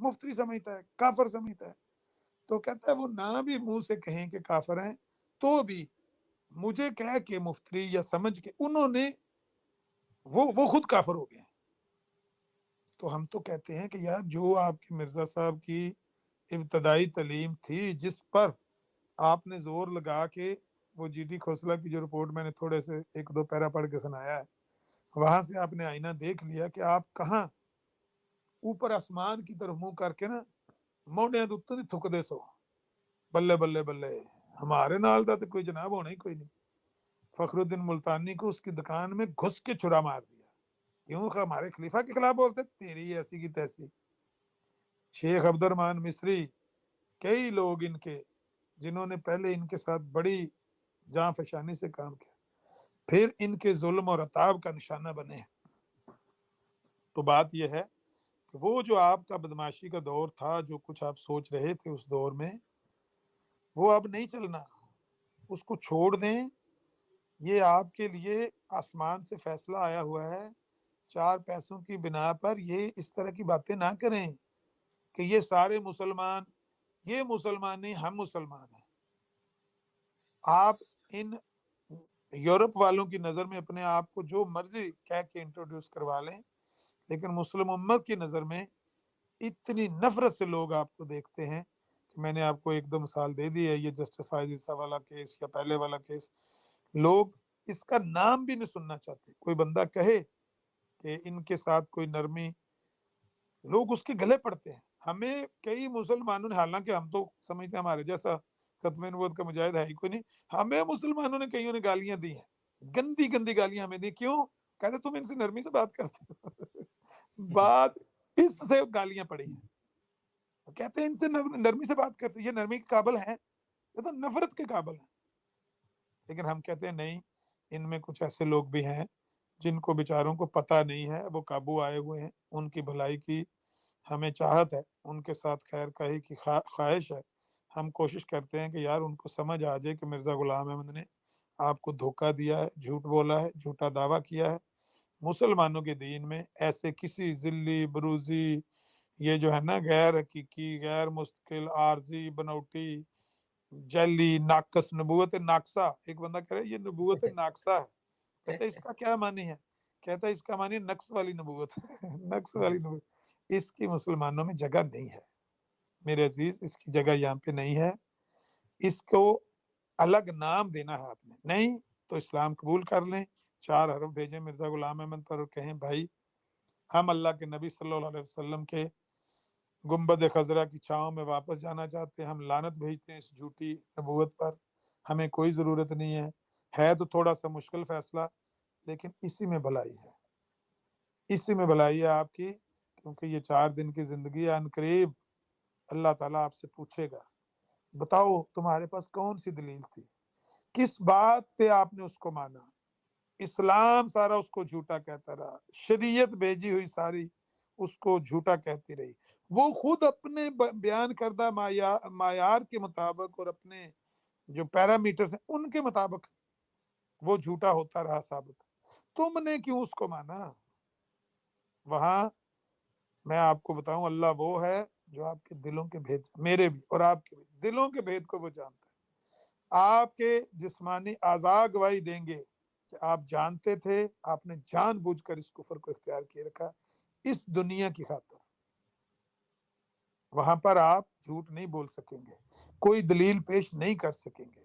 مفتری سمجھتا ہے، کافر سمجھتا ہے. تو کہتا ہے وہ نہ بھی منہ سے کہیں کہ کافر ہیں تو بھی مجھے کہہ کے مفتری یا سمجھ کے انہوں نے وہ خود کافر ہو گئے. تو ہم تو کہتے ہیں کہ یار جو آپ کے مرزا صاحب کی ابتدائی تعلیم تھی، جس پر آپ نے زور لگا کے وہ جی ڈی کھوسلا کی جو رپورٹ میں نے تھوڑے سے ایک دو پیرا پڑھ کے سنایا ہے، وہاں سے آپ نے آئینہ دیکھ لیا کہ آپ کہاں اوپر آسمان کی طرف منہ کر کے نا موڈیاں تو اتنے تھک دے سو بلے بلے بلے ہمارے نال دا تو کوئی جناب ہونا ہی کوئی نہیں. فخر الدین ملتانی کو اس کی دکان میں گھس کے چھرا مار دیا. کیوں؟ ہمارے خلیفہ کے خلاف بولتے، تیری ایسی کی تیسی. شیخ عبد الرحمان مصری، کئی لوگ ان کے جنہوں نے پہلے ان کے ساتھ بڑی جاں فشانی سے کام کیا، پھر ان کے ظلم اور عتاب کا نشانہ بنے. تو بات یہ ہے کہ وہ جو آپ کا بدماشی کا دور تھا، جو کچھ آپ سوچ رہے تھے اس دور میں، وہ اب نہیں چلنا. اس کو چھوڑ دیں. یہ آپ کے لیے آسمان سے فیصلہ آیا ہوا ہے. 4 پیسوں کی بنا پر یہ اس طرح کی باتیں نہ کریں کہ یہ سارے مسلمان، یہ مسلمان نہیں، ہم مسلمان ہیں. آپ ان یورپ والوں کی نظر میں اپنے آپ کو جو مرضی کہہ کے انٹروڈیوس کروا لیں، لیکن مسلم امت کی نظر میں اتنی نفرت سے لوگ آپ کو دیکھتے ہیں کہ میں نے آپ کو 1-2 مثال دے دی ہے. یہ جسٹیفائز عیسیٰ والا کیس یا پہلے والا کیس، لوگ اس کا نام بھی نہیں سننا چاہتے. کوئی بندہ کہے کہ ان کے ساتھ کوئی نرمی، لوگ اس کے گلے پڑتے ہیں. ہمیں کئی مسلمانوں نے، حالانکہ ہم تو سمجھتے ہیں ہمارے جیسا ختم نبوت کا مجاہد ہے ہی کوئی نہیں، ہمیں مسلمانوں نے کئیوں نے گالیاں دی ہیں، گندی گندی گالیاں ہمیں دی. کیوں؟ کہتے تم ان سے نرمی سے بات کرتے ہو. بات اس سے گالیاں پڑی ہیں. کہتے ہیں ان سے نرمی سے بات کرتے، یہ نرمی کے قابل ہیں؟ یہ تو نفرت کے قابل ہیں. لیکن ہم کہتے ہیں نہیں، ان میں کچھ ایسے لوگ بھی ہیں جن کو بیچاروں کو پتہ نہیں ہے، وہ قابو آئے ہوئے ہیں. ان کی بھلائی کی ہمیں چاہت ہے، ان کے ساتھ خیر کہی کی خواہش ہے. ہم کوشش کرتے ہیں کہ یار ان کو سمجھ آ جائے کہ مرزا غلام احمد نے آپ کو دھوکہ دیا ہے، جھوٹ بولا ہے، جھوٹا دعویٰ کیا ہے. مسلمانوں کے دین میں ایسے کسی ذلی بروزی، یہ جو ہے نا غیر حقیقی، غیر مستقل، عارضی، بنوٹی، جعلی، ناقص، نبوت ناقصہ. ایک بندہ کہہ رہا ہے یہ نبوت ناقصہ ہے. کہتا ہے اس کا کیا معنی ہے؟ کہتا ہے اس کا معنی نقص والی نبوت. نقص والی نبوت اس کی مسلمانوں میں جگہ نہیں ہے میرے عزیز، اس کی جگہ یہاں پہ نہیں ہے. اس کو الگ نام دینا ہے آپ نے. نہیں تو اسلام قبول کر لیں، 4 حرف بھیجیں مرزا غلام احمد پر اور کہیں بھائی ہم اللہ کے نبی صلی اللہ علیہ وسلم کے گنبد خضرا کی چھاؤں میں واپس جانا چاہتے ہیں. ہم لعنت بھیجتے ہیں اس جھوٹی نبوت پر. ہمیں کوئی ضرورت نہیں ہے تو تھوڑا سا مشکل فیصلہ، لیکن اسی میں بھلائی ہے، اسی میں بھلائی ہے آپ کی. کیونکہ یہ 4 دن کی زندگی ان قریب اللہ تعالیٰ آپ سے پوچھے گا، بتاؤ تمہارے پاس کون سی دلیل تھی، کس بات پہ آپ نے اس کو مانا. اسلام سارا اس کو جھوٹا کہتا رہا، شریعت بھیجی ہوئی ساری اس کو جھوٹا کہتی رہی. وہ خود اپنے بیان کردہ معیار کے مطابق اور اپنے جو پیرامیٹرز ہیں ان کے مطابق وہ جھوٹا ہوتا رہا ثابت. تم نے کیوں اس کو مانا؟ وہاں میں آپ کو بتاؤں، اللہ وہ ہے جو آپ کے دلوں کے بھید، میرے بھی اور آپ کے بھی دلوں کے بھید کو وہ جانتا ہے. آپ کے جسمانی اعضاء گواہی دیں گے کہ آپ جانتے تھے، آپ نے جان بوجھ کر اس کفر کو اختیار کیے رکھا اس دنیا کی خاطر. وہاں پر آپ جھوٹ نہیں بول سکیں گے، کوئی دلیل پیش نہیں کر سکیں گے.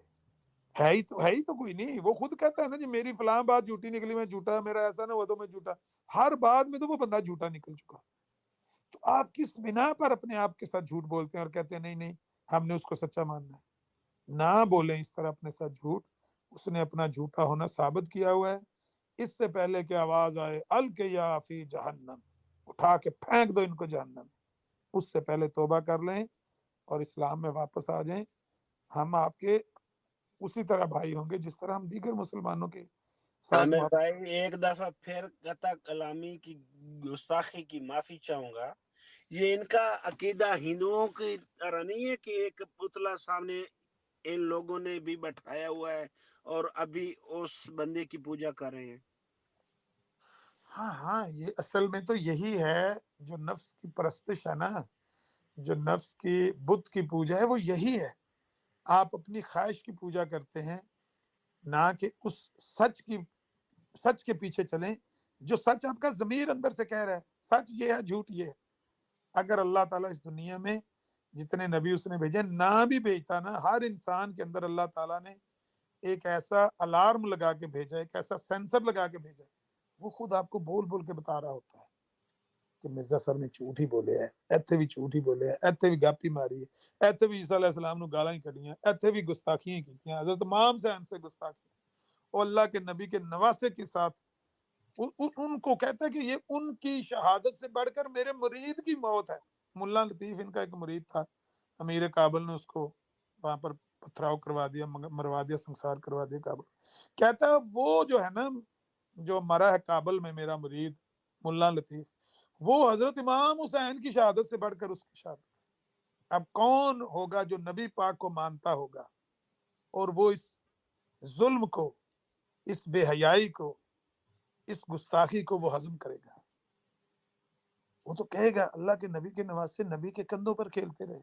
ہے ہی تو کوئی نہیں. وہ خود کہتا ہے نا جی میری فلاں بات جھوٹی نکلی، میں جھوٹا، میرا ایسا نہ ہوا تو میں جھوٹا. ہر بات میں تو وہ بندہ جھوٹا نکل چکا. تو آپ کس بنا پر اپنے آپ کے ساتھ جھوٹ بولتے ہیں اور کہتے ہیں نہیں نہیں ہم نے اس کو سچا ماننا ہے؟ نہ بولیں اس طرح اپنے ساتھ جھوٹ. اس نے اپنا جھوٹا ہونا ثابت کیا ہوا ہے. اس سے پہلے کہ آواز آئے القیا فی جہنم، اٹھا کے پھینک دو ان کو جہنم، اس سے پہلے توبہ کر لیں اور اسلام میں واپس آ جائیں. ہم آپ کے اسی طرح بھائی ہوں گے جس طرح ہم دیگر مسلمانوں کے ساتھ عامر بھائی ایک دفعہ پھر قطع کلامی کی گستاخی کی معافی چاہوں گا. یہ ان کا عقیدہ ہندوؤں کی طرح نہیں ہے کہ ایک پتلا سامنے ان لوگوں نے بھی بٹھایا ہوا ہے اور ابھی اس بندے کی پوجا کر رہے ہیں. ہاں یہ اصل میں تو یہی ہے جو نفس کی پرستش ہے نا. جو نفس کی بت کی پوجا ہے وہ یہی ہے، آپ اپنی خواہش کی پوجا کرتے ہیں، نہ کہ اس سچ کے پیچھے چلیں جو سچ آپ کا ضمیر اندر سے کہہ رہا ہے، سچ یہ ہے جھوٹ یہ ہے۔ اگر اللہ تعالیٰ اس دنیا میں جتنے نبی اس نے بھیجے نہ بھی بھیجتا نا، ہر انسان کے اندر اللہ تعالیٰ نے ایک ایسا الارم لگا کے بھیجا، ایک ایسا سینسر لگا کے بھیجا، وہ خود آپ کو بول بول کے بتا رہا ہوتا ہے کہ مرزا صاحب نے جھوٹ ہی بولے ہے، ایتھے بھی جھوٹ ہی بولے ہے، ایتھے بھی گاپی ماری ہے، ایتھے بھی عیسیٰ علیہ السلام نو گالاں ہی کڈیاں، ایتھے بھی گستاخیاں کیتیاں، حضرت امام حسین سے گستاخی، اور اللہ کے نبی کے نواسے کے ساتھ ان کو کہتا ہے کہ یہ ان کی شہادت سے بڑھ کر میرے مرید کی موت ہے۔ ملا لطیف ان کا ایک مرید تھا، امیر کابل نے اس کو وہاں پر پتھراؤ کروا دیا، مروا دیا، سنسار کروا دیا کابل۔ کہتا ہے وہ جو ہے نا، جو مرا ہے کابل میں میرا مرید ملا لطیف، وہ حضرت امام حسین کی شہادت سے بڑھ کر اس کی شہادت۔ اب کون ہوگا جو نبی پاک کو مانتا ہوگا اور وہ اس ظلم کو، اس بے حیائی کو، اس گستاخی کو وہ ہضم کرے گا؟ وہ تو کہے گا اللہ کے نبی کے نواسے نبی کے کندھوں پر کھیلتے رہے،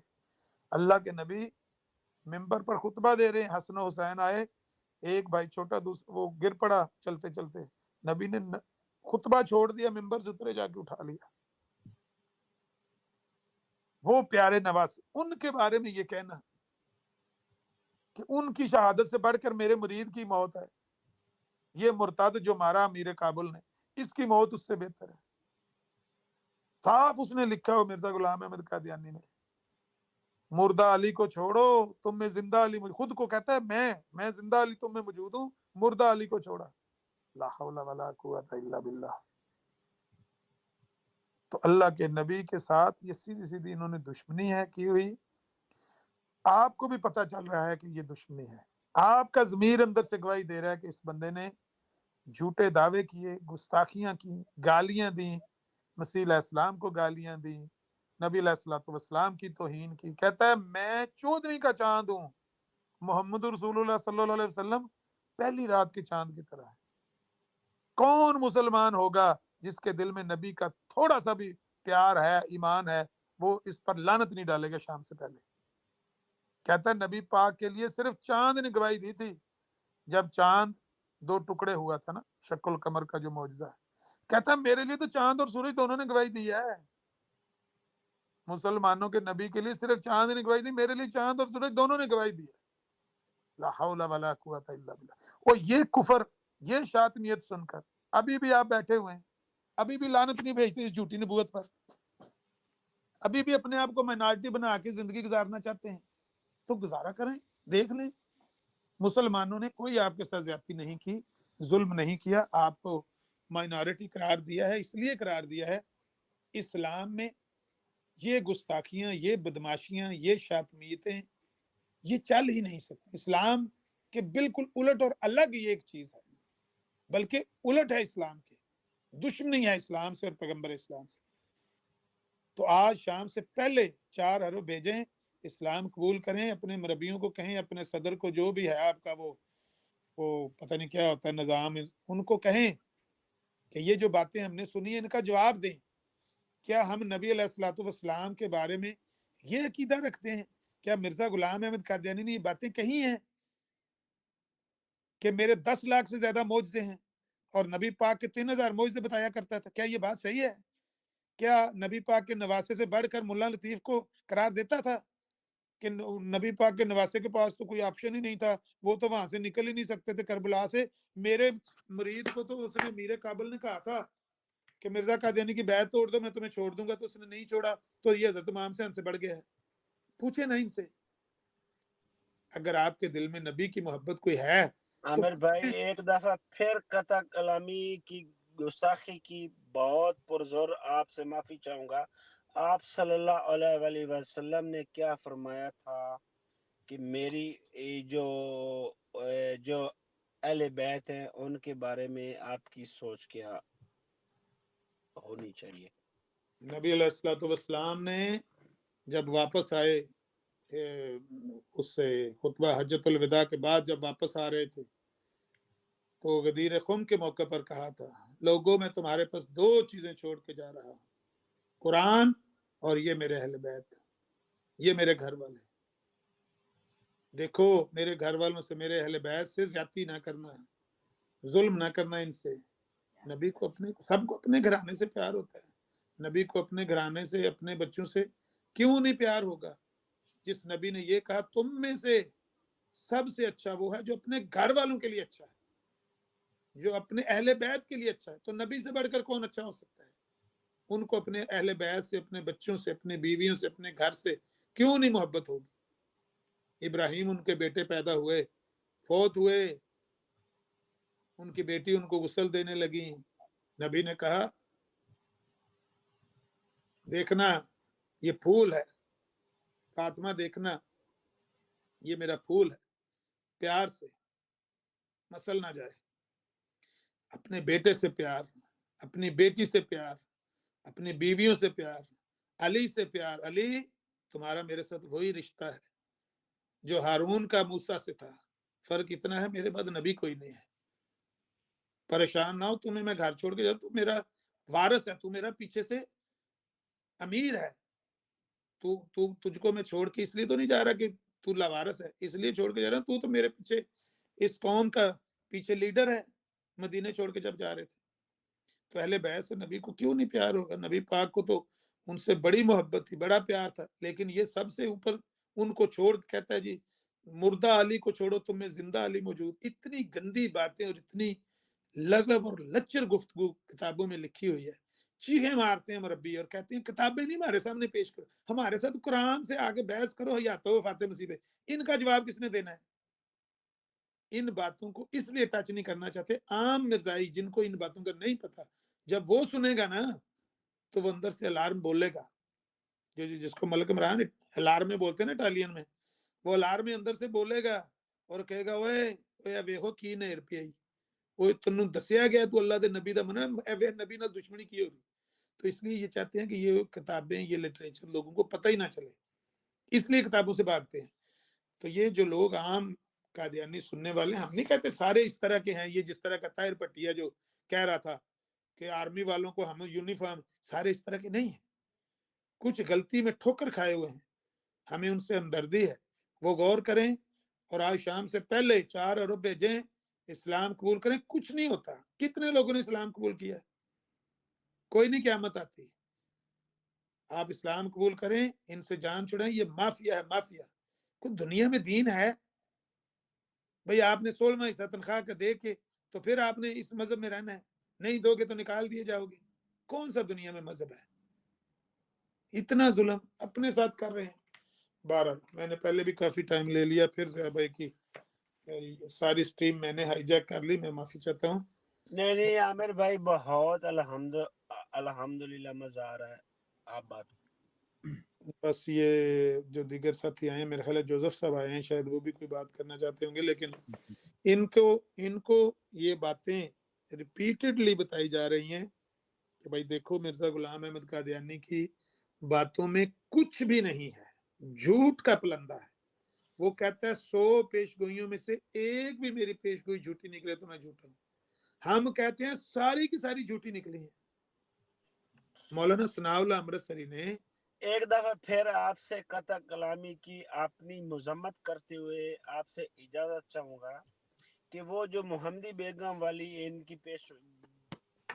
اللہ کے نبی ممبر پر خطبہ دے رہے ہیں، حسن و حسین آئے، ایک بھائی چھوٹا وہ گر پڑا چلتے چلتے، نبی نے خطبہ چھوڑ دیا، ممبر سے اترے، جا کے اٹھا لیا۔ وہ پیارے نواسے، ان کے بارے میں یہ کہنا کہ ان کی شہادت سے بڑھ کر میرے مرید کی موت ہے، یہ مرتد جو مارا امیر کابل نے، اس کی موت اس سے بہتر ہے۔ صاف اس نے لکھا ہو مرزا غلام احمد قادیانی نے، مردہ علی کو چھوڑو تم میں زندہ علی خود کو کہتا ہے میں زندہ علی تم میں موجود ہوں، مردہ علی کو چھوڑا، لا حول ولا قوت الا باللہ۔ تو اللہ کے نبی کے ساتھ یہ سیدھی سیدھی انہوں نے دشمنی ہے کی ہوئی، آپ کو بھی پتہ چل رہا ہے کہ یہ دشمنی ہے، آپ کا ضمیر اندر سے گواہی دے رہا ہے کہ اس بندے نے جھوٹے دعوے کیے، گستاخیاں کی، گالیاں دیں، مسیح علیہ السلام کو گالیاں دیں، نبی علیہ الصلوۃ والسلام کی توہین کی۔ کہتا ہے میں 14ویں کا چاند ہوں، محمد رسول اللہ صلی اللہ علیہ وسلم پہلی رات کے چاند کی طرح ہے۔ کون مسلمان ہوگا جس کے دل میں نبی کا تھوڑا سا بھی پیار ہے، ایمان ہے، وہ اس پر لعنت نہیں ڈالے گا شام سے پہلے؟ کہتا ہے نبی پاک کے لیے صرف چاند نے گواہی دی تھی، جب چاند 2 ٹکڑے ہوا تھا نا، شق القمر کا جو معجزہ ہے، کہتا ہے میرے لیے تو چاند اور سورج دونوں نے گواہی دی ہے۔ مسلمانوں کے نبی کے لیے صرف چاند نے گواہی دی، میرے لیے چاند اور سورج دونوں نے گواہی دی ہے۔ لا حول ولا قوت الا باللہ۔ اور یہ کفر، یہ شاطمیت سن کر ابھی بھی آپ بیٹھے ہوئے ہیں، ابھی بھی لعنت نہیں بھیجتے اس جھوٹی نبوت پر، ابھی بھی اپنے آپ کو مائنارٹی بنا کے زندگی گزارنا چاہتے ہیں، تو گزارا کریں، دیکھ لیں۔ مسلمانوں نے کوئی آپ کے ساتھ زیادتی نہیں کی، ظلم نہیں کیا، آپ کو مائنارٹی قرار دیا ہے، اس لیے قرار دیا ہے اسلام میں یہ گستاخیاں، یہ بدماشیاں، یہ شاطمیتیں یہ چل ہی نہیں سکتی۔ اسلام کے بالکل الٹ اور الگ یہ ایک چیز ہے، بلکہ الٹ ہے اسلام کے، دشمنی ہے اسلام سے اور پیغمبر اسلام سے۔ تو آج شام سے پہلے 4 حرف بھیجیں، اسلام قبول کریں، اپنے مربیوں کو کہیں، اپنے صدر کو، جو بھی ہے آپ کا وہ پتہ نہیں کیا ہوتا ہے نظام، ان کو کہیں کہ یہ جو باتیں ہم نے سنی ہیں ان کا جواب دیں۔ کیا ہم نبی علیہ الصلوۃ والسلام کے بارے میں یہ عقیدہ رکھتے ہیں؟ کیا مرزا غلام احمد قادیانی نے یہ باتیں کہی ہیں کہ میرے 10 لاکھ سے زیادہ معجزے ہیں اور نبی پاک کے 3000 معجزے بتایا کرتا تھا؟ کیا یہ بات صحیح ہے؟ کیا نبی پاک کے نواسے سے بڑھ کر ملا لطیف کو قرار دیتا تھا کہ نبی پاک کے نواسے کے پاس تو کوئی آپشن ہی نہیں تھا، وہ تو وہاں سے نکل ہی نہیں سکتے تھے کربلا سے؟ میرے مرید کو تو اس نے، امیر کابل نے کہا تھا کہ مرزا قادیانی کی بیعت توڑ دو میں تمہیں چھوڑ دوں گا، تو اس نے نہیں چھوڑا، تو یہ حضرت امام حسین سے بڑھ گیا ہے؟ پوچھے نہیں ان سے۔ اگر آپ کے دل میں نبی کی محبت کوئی ہے تو عامر بھائی ایک دفعہ پھر قطع کلامی کی گستاخی کی بہت پرزور آپ سے معافی چاہوں گا۔ آپ صلی اللہ علیہ وآلہ وسلم نے کیا فرمایا تھا کہ میری جو اہل بیت ہیں ان کے بارے میں آپ کی سوچ کیا ہونی چاہیے؟ نبی علیہ الصلوۃ والسلام نے جب واپس آئے اس سے خطبہ حجت الوداع کے بعد، جب واپس آ رہے تھے تو غدیر خم کے موقع پر کہا تھا، لوگوں میں تمہارے پاس 2 چیزیں چھوڑ کے جا رہا ہوں، قرآن اور یہ میرے اہل بیت۔ یہ میرے گھر والے، دیکھو میرے گھر والوں سے، میرے اہل بیت سے زیادتی نہ کرنا، ظلم نہ کرنا ان سے۔ نبی کو اپنے سب کو اپنے گھرانے سے پیار ہوتا ہے، نبی کو اپنے گھرانے سے، اپنے بچوں سے کیوں نہیں پیار ہوگا؟ جس نبی نے یہ کہا تم میں سے سب سے اچھا وہ ہے جو اپنے گھر والوں کے لیے اچھا ہے، جو اپنے اہل بیت کے لیے اچھا ہے، تو نبی سے بڑھ کر کون اچھا ہو سکتا ہے؟ ان کو اپنے اہل بیت سے، اپنے بچوں سے، اپنے بیویوں سے، اپنے گھر سے کیوں نہیں محبت ہوگی؟ ابراہیم ان کے بیٹے پیدا ہوئے، فوت ہوئے، ان کی بیٹی ان کو غسل دینے لگی، نبی نے کہا دیکھنا یہ پھول ہے، فاطمہ دیکھنا یہ میرا پھول ہے، پیار سے مسل نہ جائے۔ اپنے بیٹے سے پیار، اپنی بیٹی سے پیار، اپنی بیویوں سے پیار، علی سے پیار۔ علی تمہارا میرے ساتھ وہی رشتہ ہے جو ہارون کا موسیٰ سے تھا، فرق اتنا ہے میرے بعد نبی کوئی نہیں ہے۔ پریشان نہ ہو، تمہیں میں گھر چھوڑ کے جاؤں، تو میرا وارث ہے، تو میرا پیچھے سے امیر ہے، تجھ کو میں چھوڑ کے اس لیے تو نہیں جا رہا کہ تو لاوارث ہے، اس لیے چھوڑ کے جا رہا ہوں، تو میرے پیچھے اس قوم کا پیچھے لیڈر ہے۔ مدینے چھوڑ کے جب جا رہے تھے تو اہل بیت سے نبی کو کیوں نہیں پیار ہوگا؟ نبی پاک کو تو ان سے بڑی محبت تھی، بڑا پیار تھا، لیکن یہ سب سے اوپر ان کو چھوڑ کہتا ہے جی مردہ علی کو چھوڑو تم میں زندہ علی موجود۔ اتنی گندی باتیں اور اتنی لغو اور لچر گفتگو کتابوں میں لکھی ہوئی ہے۔ چیخیں مارتے ہیں مربی اور کہتے ہیں کتابیں نہیں ہمارے سامنے پیش کرو، ہمارے ساتھ قرآن سے آگے بحث کرو یا تو فاتح مسیح پہ۔ ان کا جواب کس نے دینا ہے؟ ان باتوں کو اس لیے ٹچ نہیں کرنا چاہتے عام مرزائی جن کو ان باتوں کا نہیں پتا، جب وہ سنے گا نا تو وہ اندر سے الارم بولے گا، جس کو ملک عمران الارم میں بولتے ہیں نا اٹالین میں، وہ الارم میں اندر سے بولے گا اور کہے گا اوے ویکھو کی نہیں رپیائی، وہ تنوں دسیا گیا تو اللہ دے نبی دا منع اے نبی نال دشمنی کی ہوگی۔ تو اس لیے یہ چاہتے ہیں کہ یہ کتابیں، یہ لٹریچر لوگوں کو پتہ ہی نہ چلے، اس لیے کتابوں سے بھاگتے ہیں۔ تو یہ جو لوگ عام قادیانی سننے والے، ہم نہیں کہتے سارے اس طرح کے ہیں، یہ جس طرح کا طاہر پٹیا جو کہہ رہا تھا کہ آرمی والوں کو ہم یونیفارم، سارے اس طرح کے نہیں ہیں، کچھ غلطی میں ٹھوکر کھائے ہوئے ہیں، ہمیں ان سے ہمدردی ہے، وہ غور کریں اور آج شام سے پہلے 4 ارب بھیجیں، اسلام قبول کریں۔ کچھ نہیں ہوتا، کتنے لوگوں نے اسلام قبول کیا ہے؟ کوئی نہیں قیامت آتی۔ آپ اسلام قبول کریں، ان سے جان چھڑائیں، یہ مافیا ہے، مافیا۔ کوئی دنیا میں دین ہے؟ بھئی آپ نے 16واں حصہ تنخواہ کا دے کے تو پھر آپ نے اس مذہب میں رہنا ہے، نہیں دو گے تو نکال دیے جاؤ گے۔ کون سا دنیا میں مذہب ہے؟ اتنا ظلم اپنے ساتھ کر رہے ہیں۔ بہرحال میں نے پہلے بھی کافی ٹائم لے لیا، پھر سے بھائی کی ساری سٹریم میں نے ہائی جیک کر لی، میں معافی چاہتا ہوں۔ نہیں عامر بھائی بہت الحمدللہ مزہ آ رہا ہے، آپ بات بس یہ جو دیگر ساتھی آئے ہیں، میرے خیال ہے جوزف صاحب آئے ہیں، شاید وہ بھی کوئی بات کرنا چاہتے ہوں گے، لیکن ان کو یہ باتیں ریپیٹڈلی بتائی جا رہی ہیں کہ بھائی دیکھو مرزا غلام احمد قادیانی کی باتوں میں کچھ بھی نہیں ہے، جھوٹ کا پلندہ ہے۔ وہ کہتا ہے 100 پیش گوئیوں میں سے ایک بھی میری پیش گوئی جھوٹی نکلے تو میں جھوٹا ہوں۔ ہم کہتے ہیں ساری کی ساری جھوٹی نکلی ہیں۔ مولانا ثناء اللہ امرتسری نے ایک دفعہ پھر آپ سے قطع کلامی کی اپنی مذمت کرتے ہوئے آپ سے اجازت چاہوں گا کہ وہ جو محمدی بیگم والی ان کی پیش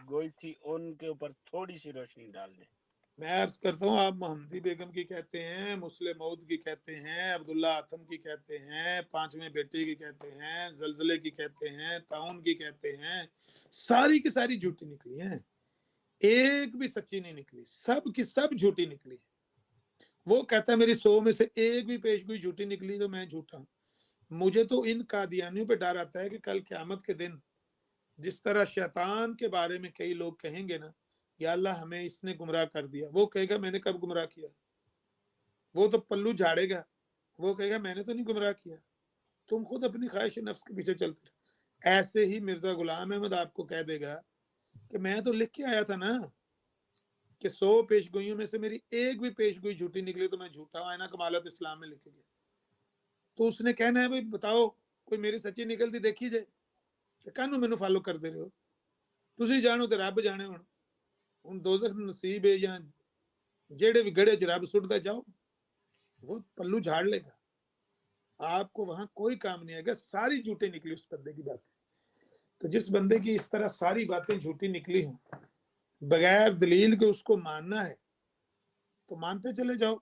گوئی تھی ان کے اوپر تھوڑی سی روشنی ڈال دیں۔ میں عرض کرتا ہوں، آپ محمدی بیگم کی کہتے ہیں، مسلم موت کی کہتے ہیں، عبداللہ آتم کی کہتے ہیں، 5ویں بیٹے کی کہتے ہیں، زلزلے کی کہتے ہیں، تعاون کی کہتے ہیں، ساری کی ساری جھوٹی نکلی ہیں، ایک بھی سچی نہیں نکلی، سب کی سب جھوٹی نکلی ہے۔ وہ کہتا ہے میری 100 میں سے ایک بھی پیش گوئی جھوٹی نکلی تو میں جھوٹا ہوں۔ مجھے تو ان قادیانیوں پہ ڈر آتا ہے کہ کل قیامت کے دن جس طرح شیطان کے بارے میں کئی لوگ کہیں گے نا یا اللہ ہمیں اس نے گمراہ کر دیا، وہ کہے گا میں نے کب گمراہ کیا؟ وہ تو پلو جھاڑے گا، وہ کہے گا میں نے تو نہیں گمراہ کیا، تم خود اپنی خواہش نفس کے پیچھے چلتے رہے۔ ایسے ہی مرزا غلام احمد آپ کو کہہ دے گا کہ میں تو لکھ کے آیا تھا نا کہ 100 پیش گوئیوں میں سے میری ایک بھی پیش گوئی جھوٹی نکلی تو میں جھوٹا ہوں، آئینہ کمالات اسلام میں لکھے گیا۔ تو اس نے کہنا ہے بھائی بتاؤ کوئی میری سچی نکلتی دیکھی جائے، کہ کانوں مینوں فالو کر دے رہے ہو، تسی جانو تے رب جانے، ہن دوزخ نصیب ہے یا جیڑے بھی گڑے چ رب سٹدا جاؤ۔ وہ پلو جھاڑ لے گا، آپ کو وہاں کوئی کام نہیں آئے گا، ساری جھوٹیں نکلی اس بندے کی باتیں۔ تو جس بندے کی اس طرح ساری باتیں جھوٹی نکلی ہوں، بغیر دلیل کے اس کو ماننا ہے تو مانتے چلے جاؤ،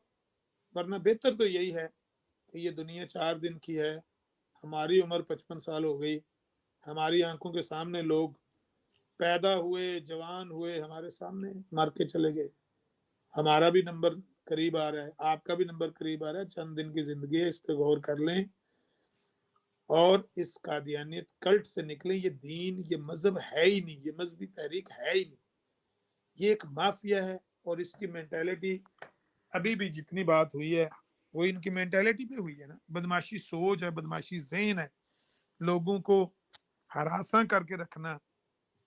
ورنہ بہتر تو یہی ہے کہ یہ دنیا 4 دن کی ہے، ہماری عمر 55 سال ہو گئی، ہماری آنکھوں کے سامنے لوگ پیدا ہوئے، جوان ہوئے، ہمارے سامنے مر کے چلے گئے، ہمارا بھی نمبر قریب آ رہا ہے، آپ کا بھی نمبر قریب آ رہا ہے، چند دن کی زندگی ہے، اس پہ غور کر لیں اور اس قادیانیت کلٹ سے نکلیں۔ یہ دین، یہ مذہب ہے ہی نہیں، یہ مذہبی تحریک ہے ہی نہیں، یہ ایک مافیا ہے، اور اس کی مینٹیلٹی ابھی بھی جتنی بات ہوئی ہے وہ ان کی مینٹیلٹی پہ ہوئی ہے نا، بدماشی سوچ ہے، بدماشی ذہن ہے، لوگوں کو ہراساں کر کے رکھنا،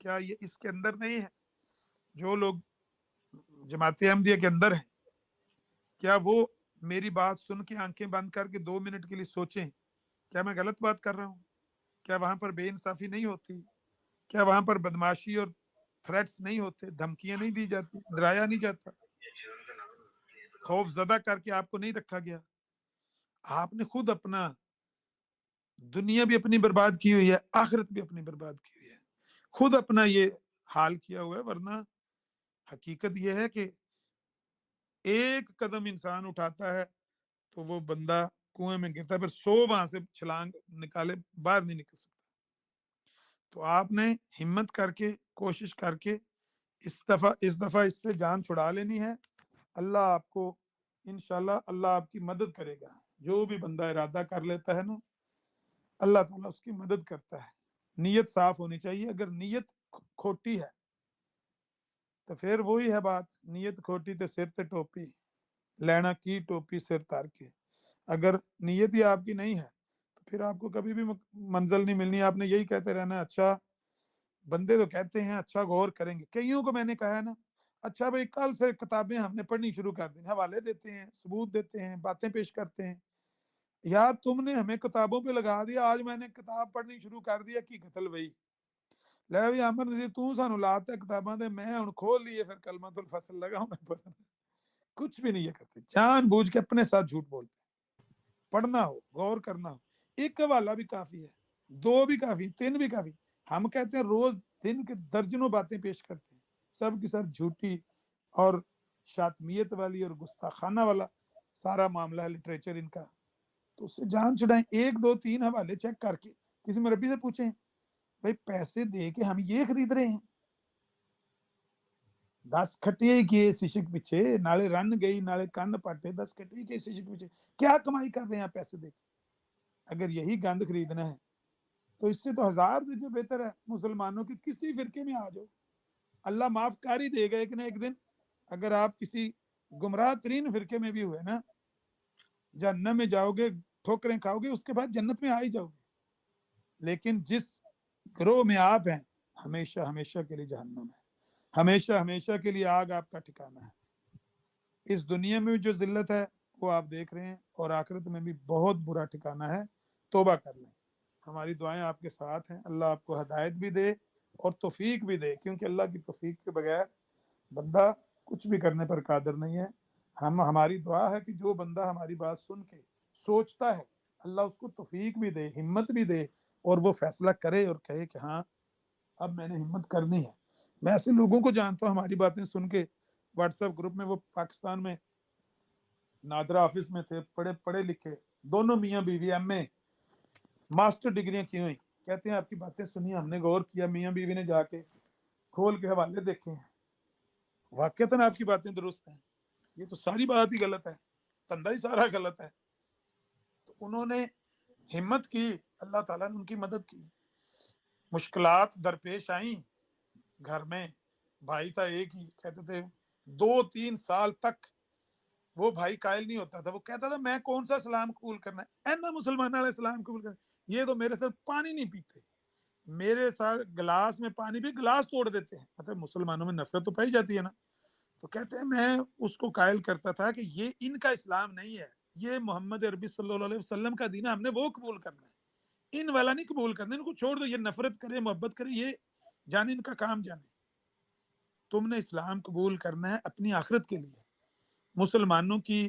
کیا یہ اس کے اندر نہیں ہے؟ جو لوگ جماعت احمدیہ کے اندر ہیں، کیا وہ میری بات سن کے آنکھیں بند کر کے 2 منٹ کے لیے سوچیں کیا میں غلط بات کر رہا ہوں؟ کیا وہاں پر بے انصافی نہیں ہوتی؟ کیا وہاں پر بدماشی اور تھریٹس نہیں ہوتے؟ دھمکیاں نہیں دی جاتی؟ ڈرایا نہیں جاتا؟ خوف زدہ کر کے آپ کو نہیں رکھا گیا؟ آپ نے خود اپنا دنیا بھی اپنی برباد کی ہوئی ہے، آخرت بھی اپنی برباد کی ہوئی ہے، خود اپنا یہ حال کیا ہوا ہے۔ ورنہ حقیقت یہ ہے کہ ایک قدم انسان اٹھاتا ہے تو وہ بندہ کنویں میں گرتا ہے، پھر 100 وہاں سے چھلانگ نکالے باہر نہیں نکل سکتا۔ تو آپ نے ہمت کر کے، کوشش کر کے اس دفعہ اس سے جان چھڑا لینی ہے۔ اللہ آپ کو انشاءاللہ اللہ آپ کی مدد کرے گا۔ جو بھی بندہ ارادہ کر لیتا ہے نا، اللہ تعالیٰ اس کی مدد کرتا ہے۔ نیت صاف ہونی چاہیے، اگر نیت کھوٹی ہے تو پھر وہی ہے بات، نیت کھوٹی تو سر تے ٹوپی، لینا کی ٹوپی سر تار کے۔ اگر نیت ہی آپ کی نہیں ہے تو پھر آپ کو کبھی بھی منزل نہیں ملنی، آپ نے یہی کہتے رہنا ہے اچھا بندے تو کہتے ہیں اچھا غور کریں گے، کئیوں کو میں نے کہا ہے نا، اچھا بھائی کل سے کتابیں ہم نے پڑھنی شروع کر دیں، حوالے دیتے ہیں، ثبوت دیتے ہیں، باتیں پیش کرتے ہیں۔ یار تم نے ہمیں کتابوں پہ لگا دیا، آج میں نے کتاب پڑھنی شروع کر دیا کی قتل وہی لے بھی احمد جی تو سانو لاتا کتاباں دے، میں ہن کھول لیے پھر کلمۃ الفصل لگا ہوں میں پڑھنا۔ کچھ بھی نہیں یہ کرتے، جان بوجھ کے اپنے ساتھ جھوٹ بولتے۔ پڑھنا ہو، غور کرنا ہو، ایک حوالہ بھی کافی ہے، 2 بھی کافی، 3 بھی کافی۔ ہم کہتے ہیں روز دن کے درجنوں باتیں پیش کرتے ہیں، سب کی سب جھوٹی اور شاطمیت والی اور گستاخانہ والا سارا معاملہ ہے لٹریچر ان کا۔ تو اس سے جان چھڑائیں، 1 2 3 حوالے چیک کر کے کسی مربی سے پوچھیں بھائی پیسے دے کے ہم یہ خرید رہے ہیں، 10 کھٹیے کیے اس عشق پیچھے، نالے رن گئی نالے کن پٹے، 10 کھٹیے کے اس عشق پیچھے، کیا کمائی کر رہے ہیں پیسے دے کے؟ اگر یہی گند خریدنا ہے تو اس سے تو 1000 درجے بہتر ہے مسلمانوں کے کسی فرقے میں آ جاؤ، اللہ معاف کر ہی دے گا ایک نہ ایک دن۔ اگر آپ کسی گمراہ ترین فرقے میں بھی ہوئے نا، جہنم میں جاؤ گے، ٹھوکریں کھاؤ گے، اس کے بعد جنت میں آ ہی جاؤ گے۔ لیکن جس گروہ میں آپ ہیں، ہمیشہ ہمیشہ کے لیے جہنم ہے، ہمیشہ ہمیشہ کے لیے آگ آپ کا ٹھکانہ ہے۔ اس دنیا میں بھی جو ذلت ہے وہ آپ دیکھ رہے ہیں، اور آخرت میں بھی بہت برا ٹھکانہ ہے، توبہ کر لیں۔ ہماری دعائیں آپ کے ساتھ ہیں، اللہ آپ کو ہدایت بھی دے اور توفیق بھی دے، کیونکہ اللہ کی توفیق کے بغیر بندہ کچھ بھی کرنے پر قادر نہیں ہے۔ ہماری دعا ہے کہ جو بندہ ہماری بات سن کے سوچتا ہے، اللہ اس کو توفیق بھی دے، ہمت بھی دے، اور وہ فیصلہ کرے اور کہے کہ ہاں اب میں نے ہمت کرنی ہے۔ میں ایسے لوگوں کو جانتا ہوں ہماری باتیں سن کے واٹس ایپ گروپ میں، وہ پاکستان میں نادرا آفس میں تھے، پڑھے لکھے دونوں، میاں بیوی، ایم اے ماسٹر ڈگریاں کی ہوئی، کہتے ہیں آپ کی باتیں سنی، ہم نے غور کیا، میاں بیوی نے جا کے کھول کے حوالے دیکھے ہیں، واقعتاً آپ کی باتیں درست ہیں، یہ تو ساری بات ہی غلط ہے، تندہ ہی سارا غلط ہے۔ تو انہوں نے ہمت کی، اللہ تعالیٰ نے ان کی مدد کی۔ مشکلات درپیش آئیں گھر میں، بھائی تھا ایک ہی، کہتے تھے 2 3 سال تک وہ بھائی قائل نہیں ہوتا تھا، وہ کہتا تھا میں کون سا اسلام قبول کرنا ہے، اینا مسلمان علیہ السلام قبول کرنا ہے، یہ تو میرے ساتھ پانی نہیں پیتے، میرے ساتھ گلاس میں پانی بھی گلاس توڑ دیتے ہیں، مطلب مسلمانوں میں نفرت تو پائی جاتی ہے نا۔ تو کہتے ہیں میں اس کو قائل کرتا تھا کہ یہ ان کا اسلام نہیں ہے، یہ محمد عربی صلی اللہ علیہ وسلم کا دین ہے، ہم نے وہ قبول کرنا ہے، ان والا نہیں قبول کرنا، ان کو چھوڑ دو، یہ نفرت کرے محبت کرے، یہ جانے ان کا کام جانے، تم نے اسلام قبول کرنا ہے اپنی آخرت کے لیے۔ مسلمانوں کی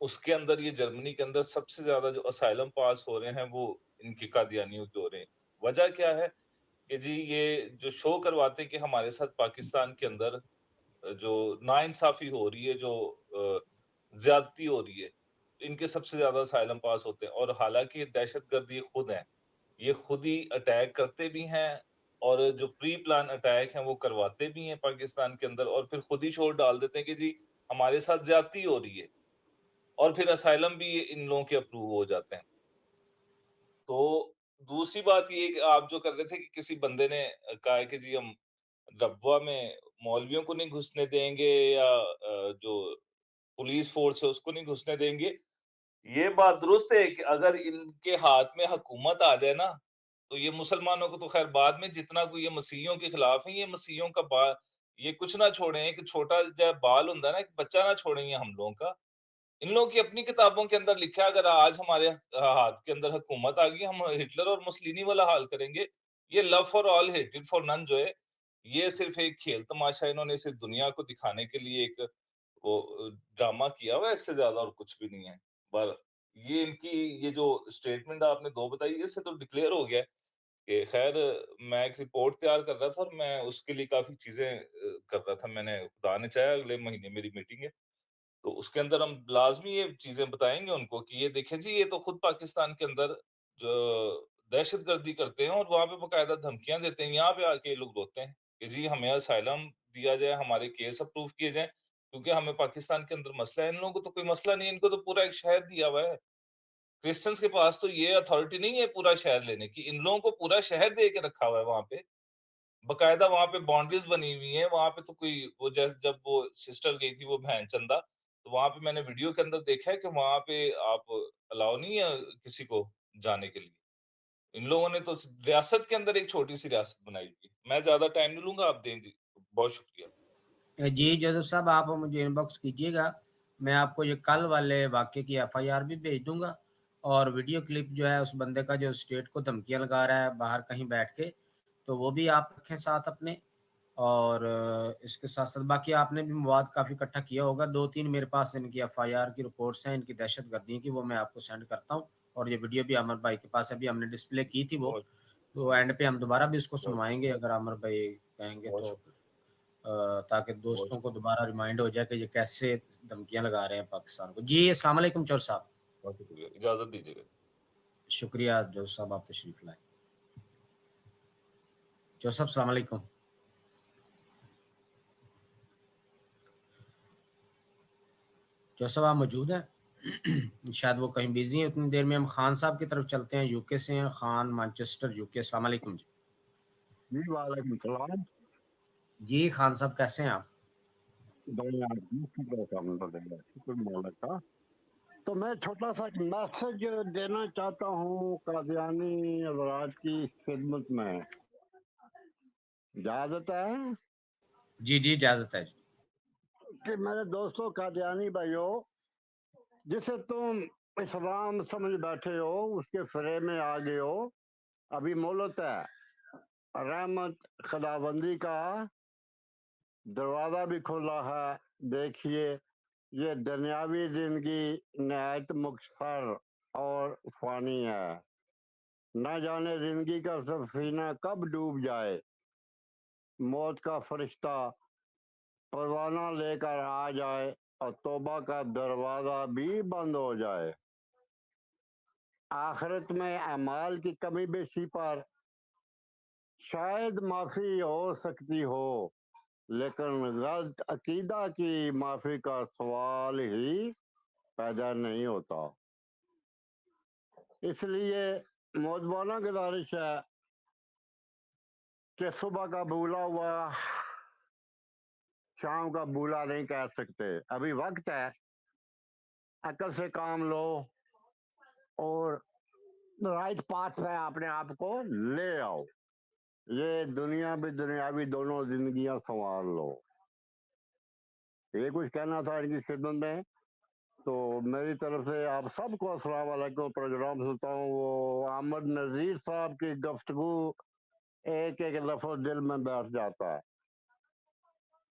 اس کے اندر یہ جرمنی کے اندر سب سے زیادہ جو اسائلم پاس ہو رہے ہیں وہ ان کے قادیانیوں کے ہو رہے ہیں. وجہ کیا ہے کہ جی یہ جو شو کرواتے کہ ہمارے ساتھ پاکستان کے اندر جو ناانصافی ہو رہی ہے, جو زیادتی ہو رہی ہے, ان کے سب سے زیادہ اسائلم پاس ہوتے ہیں. اور حالانکہ دہشت گرد یہ خود ہیں, یہ خود ہی اٹیک کرتے بھی ہیں, اور جو پری پلان اٹیک ہیں وہ کرواتے بھی ہیں پاکستان کے اندر, اور پھر خود ہی شور ڈال دیتے ہیں کہ جی ہمارے ساتھ زیادتی ہو رہی ہے, اور پھر اسائلم بھی ان لوگوں کے اپروو ہو جاتے ہیں. تو دوسری بات یہ کہ آپ جو کر رہے تھے کہ کسی بندے نے کہا ہے کہ جی ہم ربوہ میں مولویوں کو نہیں گھسنے دیں گے, یا جو پولیس فورس ہے اس کو نہیں گھسنے دیں گے. یہ بات درست ہے کہ اگر ان کے ہاتھ میں حکومت آ جائے نا, تو یہ مسلمانوں کو تو خیر بعد میں, جتنا کوئی یہ مسیحیوں کے خلاف ہیں, یہ مسیحیوں کا یہ کچھ نہ چھوڑیں, ایک چھوٹا جب بال ہوتا ہے نا, ایک بچہ نہ چھوڑیں یہ ہم لوگوں کا. ان لوگوں کی اپنی کتابوں کے اندر لکھا ہے اگر آج ہمارے ہاتھ کے اندر حکومت آ گئی, ہم ہٹلر اور مسلینی والا حال کریں گے. یہ لو فار آل ہیٹڈ فار نن جو ہے, یہ صرف ایک کھیل تماشا انہوں نے صرف دنیا کو دکھانے کے لیے ایک وہ ڈرامہ کیا ہوا ہے, اس سے زیادہ اور کچھ بھی نہیں ہے. پر یہ ان کی یہ جو اسٹیٹمنٹ آپ نے دو بتائی, اس سے تو ڈکلیئر ہو گیا کہ خیر میں ایک رپورٹ تیار کر رہا تھا, اور میں اس کے لیے کافی چیزیں کر رہا تھا. میں نے خدا نے چاہا اگلے مہینے میری میٹنگ ہے, تو اس کے اندر ہم لازمی یہ چیزیں بتائیں گے ان کو کہ یہ دیکھیں جی یہ تو خود پاکستان کے اندر جو دہشت گردی کرتے ہیں, اور وہاں پہ باقاعدہ دھمکیاں دیتے ہیں. یہاں پہ آ کے لوگ روتے ہیں کہ جی ہمیں اسائلم دیا جائے, ہمارے کیس اپروو کیے جائیں, کیونکہ ہمیں پاکستان کے اندر مسئلہ ہے. ان لوگوں کو تو کوئی مسئلہ نہیں ہے, ان کو تو پورا ایک شہر دیا ہوا ہے. کرسچنس کے پاس تو یہ اتھارٹی نہیں ہے پورا شہر لینے کی, ان لوگوں کو پورا شہر دے کے رکھا ہوا ہے. وہاں پہ باقاعدہ وہاں پہ باؤنڈریز بنی ہوئی ہیں. وہاں پہ تو کوئی وہ جب وہ سسٹر گئی تھی وہ بہن چندہ, تو وہاں پہ میں نے ویڈیو کے اندر دیکھا ہے کہ وہاں پہ آپ الاؤ نہیں ہے کسی کو جانے کے لیے. ان لوگوں نے تو ریاست کے اندر ایک چھوٹی سی ریاست بنائی ہوئی. میں زیادہ ٹائم نہیں لوں گا, آپ دیں جی. بہت شکریہ. جی جوزف صاحب آپ مجھے ان باکس کیجیے گا, میں آپ کو یہ کل والے واقعے کی FIR بھی بھیج دوں گا, اور ویڈیو کلپ جو ہے اس بندے کا جو اسٹیٹ کو دھمکیاں لگا رہا ہے باہر کہیں بیٹھ کے, تو وہ بھی آپ رکھیں ساتھ اپنے. اور اس کے ساتھ ساتھ باقی آپ نے بھی مواد کافی اکٹھا کیا ہوگا. 2-3 میرے پاس ان کی FIR کی رپورٹس ہیں, ان کی دہشت گردی کی, وہ میں آپ کو سینڈ کرتا ہوں. اور یہ ویڈیو بھی عامر بھائی کے پاس ابھی ہم نے ڈسپلے کی تھی وہ, بہت تو اینڈ پہ ہم دوبارہ بھی اس کو بہت سنوائیں گے اگر عامر بھائی کہیں گے بہت تو, شکریہ. تاکہ بہت دوستوں کو شکریہ. دوبارہ ریمائنڈ ہو جائے کہ یہ کیسے دھمکیاں لگا رہے ہیں پاکستان کو. جی السلام علیکم چور صاحب. بہت شکریہ, اجازت دیجیے گا. شکریہ جو صاحب آپ تشریف لائے. جو صاحب السلام علیکم. جو صاحب آپ موجود ہیں؟ شاید وہ کہیں بیزی ہیں. اتنی دیر میں ہم خان صاحب کی طرف چلتے ہیں, UK سے ہیں خان, مانچسٹر UK. السلام علیکم جی. جی وعلیکم السلام. جی خان صاحب کیسے ہیں آپ؟ شکر مالک کا. تو میں چھوٹا سا میسج دینا چاہتا ہوں قادیانی حضرات کی خدمت میں, اجازت ہے جی جی اجازت ہے جی. کہ میرے دوستوں قادیانی بھائیو, جسے تم اسلام سمجھ بیٹھے ہو اس کے فرے میں آ گئے ہو. ابھی مولت ہے, رحمت خداوندی کا دروازہ بھی کھلا ہے. دیکھیے یہ دنیاوی زندگی نہایت مختصر اور فانی ہے. نہ جانے زندگی کا سفینہ کب ڈوب جائے, موت کا فرشتہ پروانہ لے کر آ جائے اور توبہ کا دروازہ بھی بند ہو جائے. آخرت میں اعمال کی کمی بیشی پر شاید معافی ہو سکتی ہو, لیکن غلط عقیدہ کی معافی کا سوال ہی پیدا نہیں ہوتا. اس لیے موضوعانہ گزارش ہے کہ صبح کا بھولا ہوا شام کا بھولا نہیں کہہ سکتے. ابھی وقت ہے, عقل سے کام لو اور رائٹ پاتھ میں اپنے آپ کو لے آؤ. یہ دنیا بھی دنیاوی دونوں زندگیاں سنوار لو. یہ کچھ کہنا تھا ان کی خدمت میں. تو میری طرف سے آپ سب کو السلام علیکم. پروگرام سنتا ہوں, وہ احمد نذیر صاحب کی گفتگو ایک ایک لفظ دل میں بیٹھ جاتا ہے.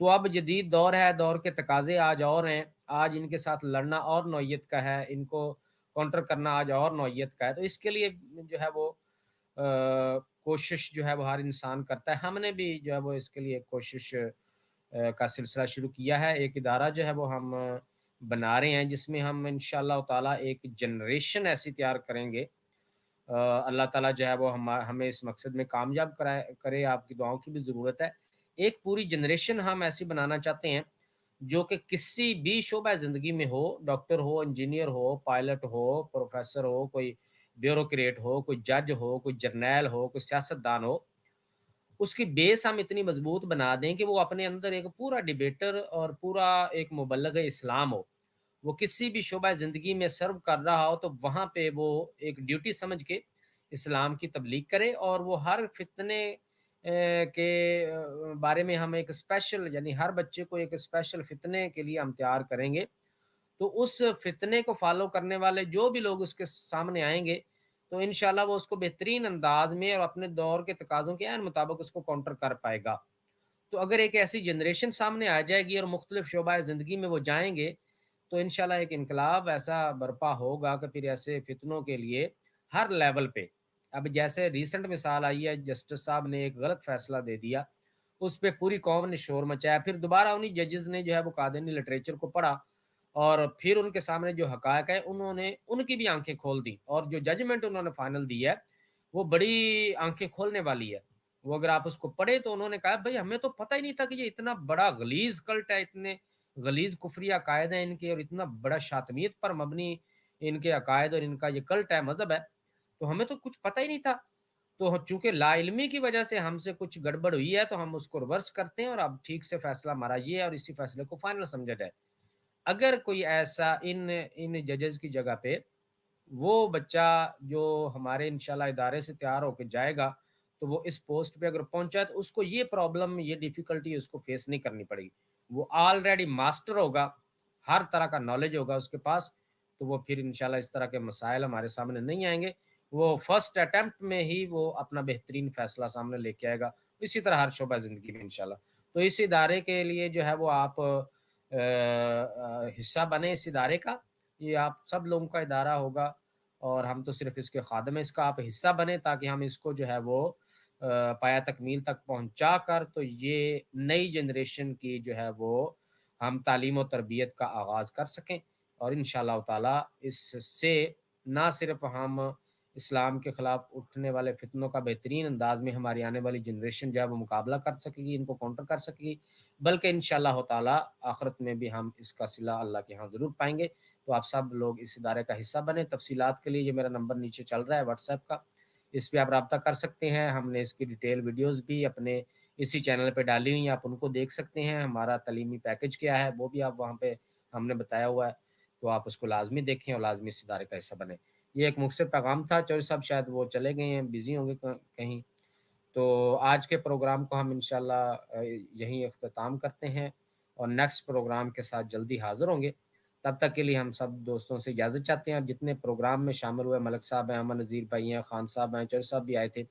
تو اب جدید دور ہے، دور کے تقاضے آج اور ہیں، آج ان کے ساتھ لڑنا اور نوعیت کا ہے، ان کو کاؤنٹر کرنا آج اور نوعیت کا ہے، تو اس کے لیے جو ہے وہ کوشش جو ہے وہ ہر انسان کرتا ہے۔ ہم نے بھی جو ہے وہ اس کے لیے کوشش کا سلسلہ شروع کیا ہے، ایک ادارہ جو ہے وہ ہم بنا رہے ہیں جس میں ہم انشاءاللہ تعالیٰ ایک جنریشن ایسی تیار کریں گے، اللہ تعالیٰ جو ہے وہ ہمیں اس مقصد میں کامیاب کرے، آپ کی دعاؤں کی بھی ضرورت ہے۔ ایک پوری جنریشن ہم ایسی بنانا چاہتے ہیں جو کہ کسی بھی شعبہ زندگی میں ہو، ڈاکٹر ہو، انجینئر ہو، پائلٹ ہو، پروفیسر ہو، کوئی بیوروکریٹ ہو، کوئی جج ہو، کوئی جرنیل ہو، کوئی سیاستدان ہو، اس کی بیس ہم اتنی مضبوط بنا دیں کہ وہ اپنے اندر ایک پورا ڈیبیٹر اور پورا ایک مبلغ اسلام ہو۔ وہ کسی بھی شعبہ زندگی میں سرو کر رہا ہو تو وہاں پہ وہ ایک ڈیوٹی سمجھ کے اسلام کی تبلیغ کرے، اور وہ ہر فتنے کے بارے میں ہم ایک اسپیشل، یعنی ہر بچے کو ایک اسپیشل فتنے کے لیے ہم تیار کریں گے، تو اس فتنے کو فالو کرنے والے جو بھی لوگ اس کے سامنے آئیں گے تو انشاءاللہ وہ اس کو بہترین انداز میں اور اپنے دور کے تقاضوں کے عین مطابق اس کو کاؤنٹر کر پائے گا۔ تو اگر ایک ایسی جنریشن سامنے آ جائے گی اور مختلف شعبہ زندگی میں وہ جائیں گے تو انشاءاللہ ایک انقلاب ایسا برپا ہوگا کہ پھر ایسے فتنوں کے لیے ہر لیول پہ، اب جیسے ریسنٹ مثال آئی ہے، جسٹس صاحب نے ایک غلط فیصلہ دے دیا، اس پہ پوری قوم نے شور مچایا، پھر دوبارہ انہی ججز نے جو ہے وہ قادینی لٹریچر کو پڑھا اور پھر ان کے سامنے جو حقائق ہے انہوں نے ان کی بھی آنکھیں کھول دی، اور جو ججمنٹ انہوں نے فائنل دی ہے وہ بڑی آنکھیں کھولنے والی ہے۔ وہ اگر آپ اس کو پڑھے تو انہوں نے کہا بھائی ہمیں تو پتہ ہی نہیں تھا کہ یہ اتنا بڑا غلیظ کلٹ ہے، اتنے غلیظ کفری عقائد ہیں ان کے، اور اتنا بڑا شاطمیت پر مبنی ان کے عقائد اور ان کا یہ کلٹ ہے، مذہب ہے، تو ہمیں تو کچھ پتہ ہی نہیں تھا۔ تو چونکہ لا علمی کی وجہ سے ہم سے کچھ گڑبڑ ہوئی ہے تو ہم اس کو ریورس کرتے ہیں، اور اب ٹھیک سے فیصلہ ہمارا یہ ہے اور اسی فیصلے کو فائنل سمجھا جائے۔ اگر کوئی ایسا ان ججز کی جگہ پہ وہ بچہ جو ہمارے انشاءاللہ ادارے سے تیار ہو کے جائے گا تو وہ اس پوسٹ پہ اگر پہنچا ہے تو اس کو یہ پرابلم، یہ ڈیفیکلٹی اس کو فیس نہیں کرنی پڑے گی، وہ آلریڈی ماسٹر ہوگا، ہر طرح کا نالج ہوگا اس کے پاس، تو وہ پھر انشاءاللہ اس طرح کے مسائل ہمارے سامنے نہیں آئیں گے، وہ فرسٹ اٹیمپٹ میں ہی وہ اپنا بہترین فیصلہ سامنے لے کے آئے گا، اسی طرح ہر شعبہ زندگی میں انشاءاللہ۔ تو اس ادارے کے لیے جو ہے وہ آپ حصہ بنے اس ادارے کا، یہ آپ سب لوگوں کا ادارہ ہوگا اور ہم تو صرف اس کے خادم ہیں، اس کا آپ حصہ بنے تاکہ ہم اس کو جو ہے وہ پایا تکمیل تک پہنچا کر تو یہ نئی جنریشن کی جو ہے وہ ہم تعلیم و تربیت کا آغاز کر سکیں، اور انشاءاللہ تعالی اس سے نہ صرف ہم اسلام کے خلاف اٹھنے والے فتنوں کا بہترین انداز میں ہماری آنے والی جنریشن جو ہے وہ مقابلہ کر سکے گی، ان کو کاؤنٹر کر سکے گی، بلکہ انشاءاللہ تعالی آخرت میں بھی ہم اس کا صلہ اللہ کے ہاں ضرور پائیں گے۔ تو آپ سب لوگ اس ادارے کا حصہ بنیں۔ تفصیلات کے لیے یہ میرا نمبر نیچے چل رہا ہے واٹس ایپ کا، اس پہ آپ رابطہ کر سکتے ہیں، ہم نے اس کی ڈیٹیل ویڈیوز بھی اپنے اسی چینل پہ ڈالی ہوئی ہیں، آپ ان کو دیکھ سکتے ہیں، ہمارا تعلیمی پیکج کیا ہے وہ بھی آپ وہاں پہ ہم نے بتایا ہوا ہے، تو آپ اس کو لازمی دیکھیں اور لازمی اس ادارے کا حصہ بنیں۔ یہ ایک مختصر پیغام تھا، چوہدری صاحب شاید وہ چلے گئے ہیں، بزی ہوں گے کہیں، تو آج کے پروگرام کو ہم انشاءاللہ یہیں اختتام کرتے ہیں اور نیکسٹ پروگرام کے ساتھ جلدی حاضر ہوں گے۔ تب تک کے لیے ہم سب دوستوں سے اجازت چاہتے ہیں، اور جتنے پروگرام میں شامل ہوئے، ملک صاحب ہیں، امن نذیر بھائی ہیں، خان صاحب ہیں، چوہدری صاحب بھی آئے تھے،